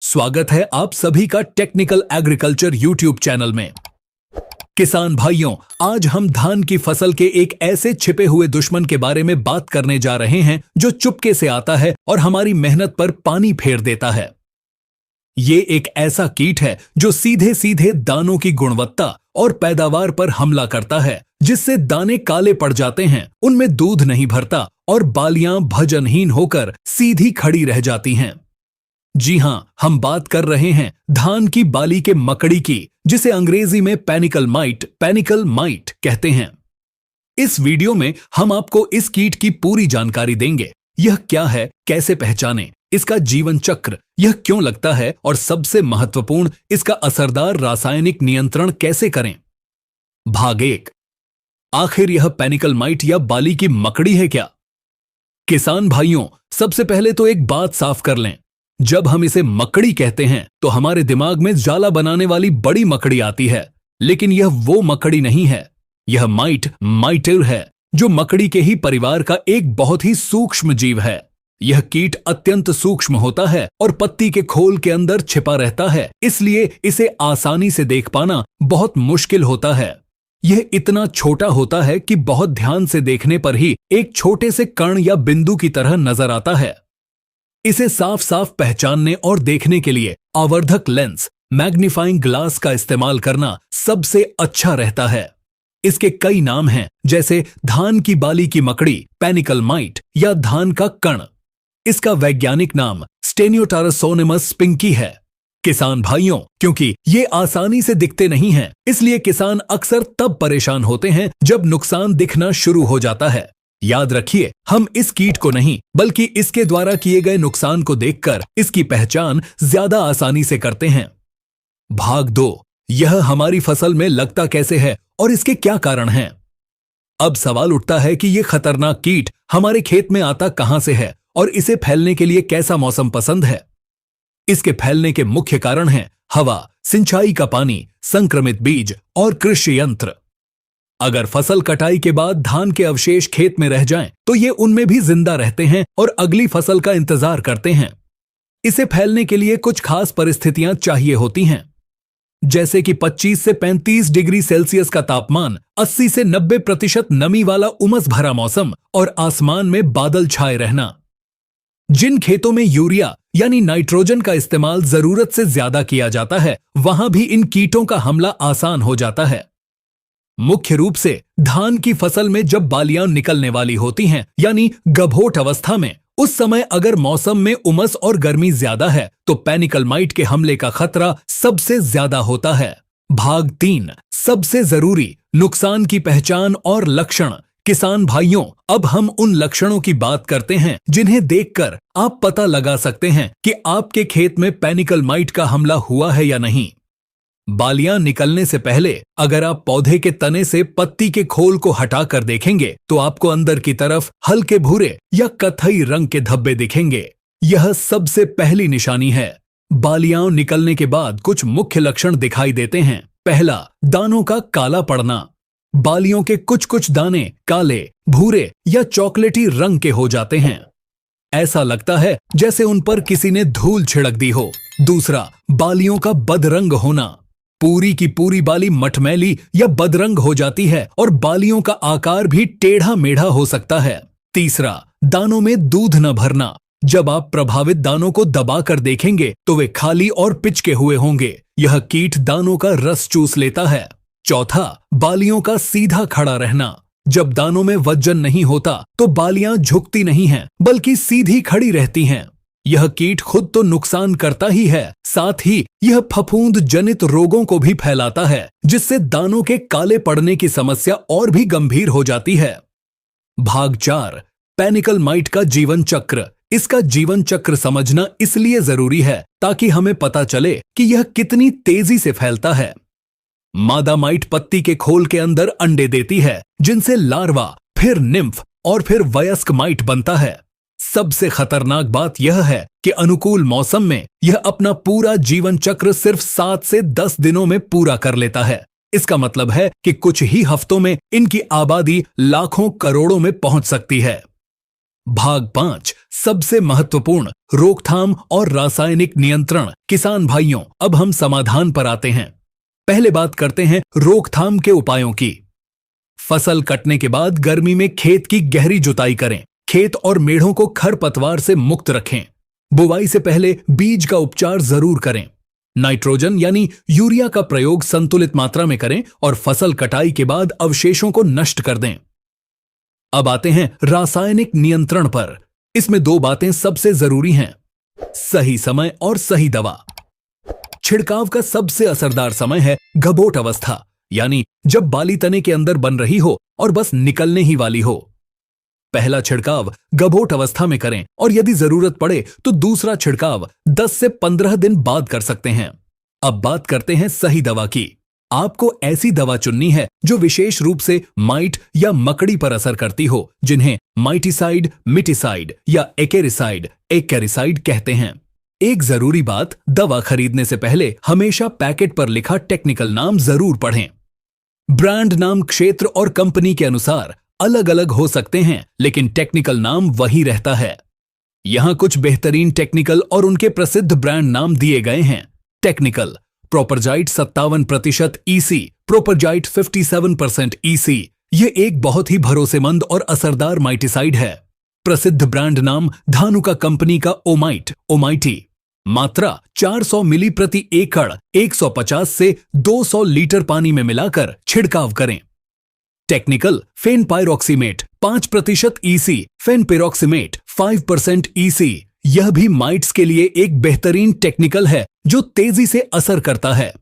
स्वागत है आप सभी का टेक्निकल एग्रीकल्चर यूट्यूब चैनल में। किसान भाइयों, आज हम धान की फसल के एक ऐसे छिपे हुए दुश्मन के बारे में बात करने जा रहे हैं जो चुपके से आता है और हमारी मेहनत पर पानी फेर देता है। ये एक ऐसा कीट है जो सीधे सीधे दानों की गुणवत्ता और पैदावार पर हमला करता है, जिससे दाने काले पड़ जाते हैं, उनमें दूध नहीं भरता और बालियां भजनहीन होकर सीधी खड़ी रह जाती हैं। जी हां, हम बात कर रहे हैं धान की बाली के मकड़ी की, जिसे अंग्रेजी में पैनिकल माइट कहते हैं। इस वीडियो में हम आपको इस कीट की पूरी जानकारी देंगे। यह क्या है, कैसे पहचानें, इसका जीवन चक्र, यह क्यों लगता है और सबसे महत्वपूर्ण, इसका असरदार रासायनिक नियंत्रण कैसे करें। भाग 1। आखिर यह पैनिकल माइट या बाली की मकड़ी है क्या? किसान भाइयों, सबसे पहले तो एक बात साफ कर लें। जब हम इसे मकड़ी कहते हैं तो हमारे दिमाग में जाला बनाने वाली बड़ी मकड़ी आती है, लेकिन यह वो मकड़ी नहीं है। यह माइटर है, जो मकड़ी के ही परिवार का एक बहुत ही सूक्ष्म जीव है। यह कीट अत्यंत सूक्ष्म होता है और पत्ती के खोल के अंदर छिपा रहता है, इसलिए इसे आसानी से देख पाना बहुत मुश्किल होता है। यह इतना छोटा होता है कि बहुत ध्यान से देखने पर ही एक छोटे से कण या बिंदु की तरह नजर आता है। इसे साफ साफ पहचानने और देखने के लिए आवर्धक लेंस, मैग्नीफाइंग ग्लास का इस्तेमाल करना सबसे अच्छा रहता है। इसके कई नाम हैं, जैसे धान की बाली की मकड़ी, पैनिकल माइट या धान का कण। इसका वैज्ञानिक नाम स्टेनियोटारसोनेमस पिंकी है। किसान भाइयों, क्योंकि ये आसानी से दिखते नहीं हैं, इसलिए किसान अक्सर तब परेशान होते हैं जब नुकसान दिखना शुरू हो जाता है। याद रखिए, हम इस कीट को नहीं बल्कि इसके द्वारा किए गए नुकसान को देखकर इसकी पहचान ज्यादा आसानी से करते हैं। भाग 2। यह हमारी फसल में लगता कैसे है और इसके क्या कारण हैं? अब सवाल उठता है कि यह खतरनाक कीट हमारे खेत में आता कहां से है और इसे फैलने के लिए कैसा मौसम पसंद है। इसके फैलने के मुख्य कारण हैं हवा, सिंचाई का पानी, संक्रमित बीज और कृषि यंत्र। अगर फसल कटाई के बाद धान के अवशेष खेत में रह जाएं, तो ये उनमें भी जिंदा रहते हैं और अगली फसल का इंतजार करते हैं। इसे फैलने के लिए कुछ खास परिस्थितियां चाहिए होती हैं, जैसे कि 25 से 35 डिग्री सेल्सियस का तापमान, 80 से 90% नमी वाला उमस भरा मौसम और आसमान में बादल छाए रहना। जिन खेतों में यूरिया यानी नाइट्रोजन का इस्तेमाल जरूरत से ज्यादा किया जाता है, वहां भी इन कीटों का हमला आसान हो जाता है। मुख्य रूप से धान की फसल में जब बालियां निकलने वाली होती हैं, यानी गभोट अवस्था में, उस समय अगर मौसम में उमस और गर्मी ज्यादा है तो पैनिकल माइट के हमले का खतरा सबसे ज्यादा होता है। भाग 3। सबसे जरूरी, नुकसान की पहचान और लक्षण। किसान भाइयों, अब हम उन लक्षणों की बात करते हैं जिन्हें देखकर आप पता लगा सकते हैं कि आपके खेत में पैनिकल माइट का हमला हुआ है या नहीं। बालियां निकलने से पहले अगर आप पौधे के तने से पत्ती के खोल को हटाकर देखेंगे तो आपको अंदर की तरफ हल्के भूरे या कत्थई रंग के धब्बे दिखेंगे। यह सबसे पहली निशानी है। बालियां निकलने के बाद कुछ मुख्य लक्षण दिखाई देते हैं। पहला, दानों का काला पड़ना। बालियों के कुछ दाने काले, भूरे या चॉकलेटी रंग के हो जाते हैं। ऐसा लगता है जैसे उन पर किसी ने धूल छिड़क दी हो। दूसरा, बालियों का बदरंग होना। पूरी की पूरी बाली मटमैली या बदरंग हो जाती है और बालियों का आकार भी टेढ़ा मेढ़ा हो सकता है। तीसरा, दानों में दूध न भरना। जब आप प्रभावित दानों को दबाकर देखेंगे तो वे खाली और पिचके हुए होंगे। यह कीट दानों का रस चूस लेता है। चौथा, बालियों का सीधा खड़ा रहना। जब दानों में वजन नहीं होता तो बालियां झुकती नहीं हैं, बल्कि सीधी खड़ी रहती हैं। यह कीट खुद तो नुकसान करता ही है, साथ ही यह फफूंद जनित रोगों को भी फैलाता है, जिससे दानों के काले पड़ने की समस्या और भी गंभीर हो जाती है। भाग 4। पैनिकल माइट का जीवन चक्र। इसका जीवन चक्र समझना इसलिए जरूरी है ताकि हमें पता चले कि यह कितनी तेजी से फैलता है। मादा माइट पत्ती के खोल के अंदर अंडे देती है, जिनसे लार्वा, फिर निम्फ और फिर वयस्क माइट बनता है। सबसे खतरनाक बात यह है कि अनुकूल मौसम में यह अपना पूरा जीवन चक्र सिर्फ 7 से 10 दिनों में पूरा कर लेता है। इसका मतलब है कि कुछ ही हफ्तों में इनकी आबादी लाखों करोड़ों में पहुंच सकती है। भाग 5 सबसे महत्वपूर्ण रोकथाम और रासायनिक नियंत्रण। किसान भाइयों, अब हम समाधान पर आते हैं। पहले बात करते हैं रोकथाम के उपायों की। फसल कटने के बाद गर्मी में खेत की गहरी जुताई करें। खेत और मेढ़ों को खरपतवार से मुक्त रखें। बुवाई से पहले बीज का उपचार जरूर करें। नाइट्रोजन यानी यूरिया का प्रयोग संतुलित मात्रा में करें और फसल कटाई के बाद अवशेषों को नष्ट कर दें। अब आते हैं रासायनिक नियंत्रण पर। इसमें 2 बातें सबसे जरूरी हैं, सही समय और सही दवा। छिड़काव का सबसे असरदार समय है गबोट अवस्था, यानी जब बाली तने के अंदर बन रही हो और बस निकलने ही वाली हो। पहला छिड़काव गबोट अवस्था में करें और यदि जरूरत पड़े तो दूसरा छिड़काव 10 से 15 दिन बाद कर सकते हैं। अब बात करते हैं सही दवा की। आपको ऐसी दवा चुननी है जो विशेष रूप से माइट या मकड़ी पर असर करती हो, जिन्हें माइटिसाइड, मिटिसाइड या एक्केरिसाइड कहते हैं। एक जरूरी बात, दवा खरीदने से पहले हमेशा पैकेट पर लिखा टेक्निकल नाम जरूर पढ़ें। ब्रांड नाम क्षेत्र और कंपनी के अनुसार अलग अलग हो सकते हैं, लेकिन टेक्निकल नाम वही रहता है। यहां कुछ बेहतरीन टेक्निकल और उनके प्रसिद्ध ब्रांड नाम दिए गए हैं। Technical: propargite 57% EC, propargite 57% EC। यह एक बहुत ही भरोसेमंद और असरदार माइटिसाइड है। प्रसिद्ध ब्रांड नाम धानुका कंपनी का ओमाइटी। मात्रा 400 मिली प्रति एकड़ 150 से 200 लीटर पानी में मिलाकर छिड़काव करें। Technical: fenpyroximate 5% EC, fenpyroximate 5% EC। यह भी माइट्स के लिए एक बेहतरीन टेक्निकल है जो तेजी से असर करता है।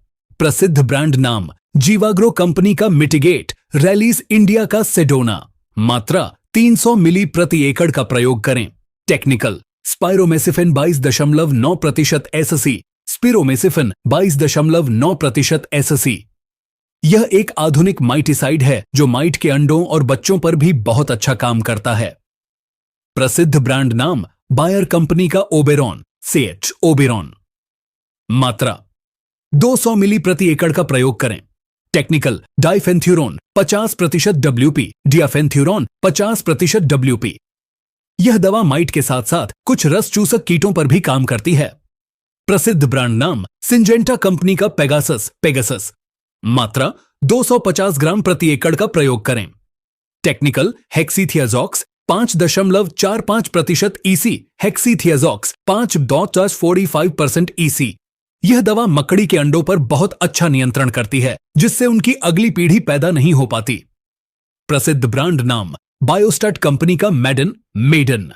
प्रसिद्ध ब्रांड नाम जीवाग्रो कंपनी का मिटिगेट, रैलीज इंडिया का सेडोना। मात्रा 300 मिली प्रति एकड़ का प्रयोग करें। Technical: spiromesifen 22.9% SC, spiromesifen 22.9% SC। यह एक आधुनिक माइटिसाइड है जो माइट के अंडों और बच्चों पर भी बहुत अच्छा काम करता है। प्रसिद्ध ब्रांड नाम बायर कंपनी का ओबेरॉन। मात्रा 200 मिली प्रति एकड़ का प्रयोग करें। Technical: diafenthiuron 50% WP, diafenthiuron 50% WP। यह दवा माइट के साथ साथ कुछ रस चूसक कीटों पर भी काम करती है। प्रसिद्ध ब्रांड नाम सिंजेंटा कंपनी का पेगासस। मात्रा 250 ग्राम प्रति एकड़ का प्रयोग करें। Technical: hexythiazox 5.45% EC, hexythiazox 5.45% EC। यह दवा मकड़ी के अंडों पर बहुत अच्छा नियंत्रण करती है, जिससे उनकी अगली पीढ़ी पैदा नहीं हो पाती। प्रसिद्ध ब्रांड नाम बायोस्टैट कंपनी का मेडन।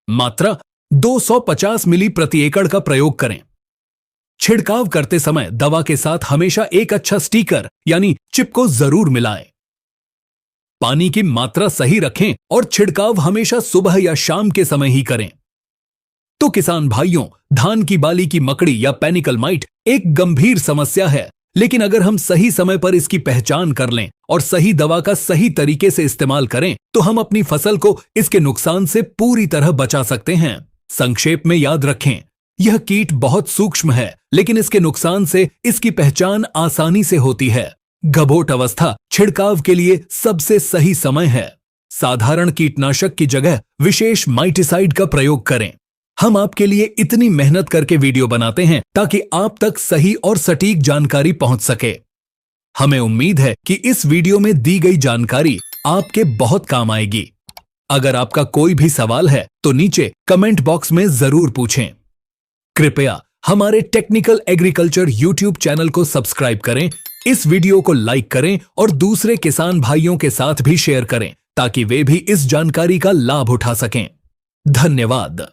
मात्रा 250 मिली प्रति एकड़ का प्रयोग करें। छिड़काव करते समय दवा के साथ हमेशा एक अच्छा स्टिकर यानी चिप को जरूर मिलाएं। पानी की मात्रा सही रखें और छिड़काव हमेशा सुबह या शाम के समय ही करें। तो किसान भाइयों, धान की बाली की मकड़ी या पैनिकल माइट एक गंभीर समस्या है, लेकिन अगर हम सही समय पर इसकी पहचान कर लें और सही दवा का सही तरीके से इस्तेमाल करें तो हम अपनी फसल को इसके नुकसान से पूरी तरह बचा सकते हैं। संक्षेप में याद रखें, यह कीट बहुत सूक्ष्म है, लेकिन इसके नुकसान से इसकी पहचान आसानी से होती है। गबोट अवस्था छिड़काव के लिए सबसे सही समय है। साधारण कीटनाशक की जगह विशेष माइटिसाइड का प्रयोग करें। हम आपके लिए इतनी मेहनत करके वीडियो बनाते हैं ताकि आप तक सही और सटीक जानकारी पहुंच सके। हमें उम्मीद है कि इस वीडियो में दी गई जानकारी आपके बहुत काम आएगी। अगर आपका कोई भी सवाल है तो नीचे कमेंट बॉक्स में जरूर पूछें। कृपया हमारे टेक्निकल एग्रीकल्चर YouTube चैनल को सब्सक्राइब करें, इस वीडियो को लाइक करें और दूसरे किसान भाइयों के साथ भी शेयर करें ताकि वे भी इस जानकारी का लाभ उठा सकें। धन्यवाद।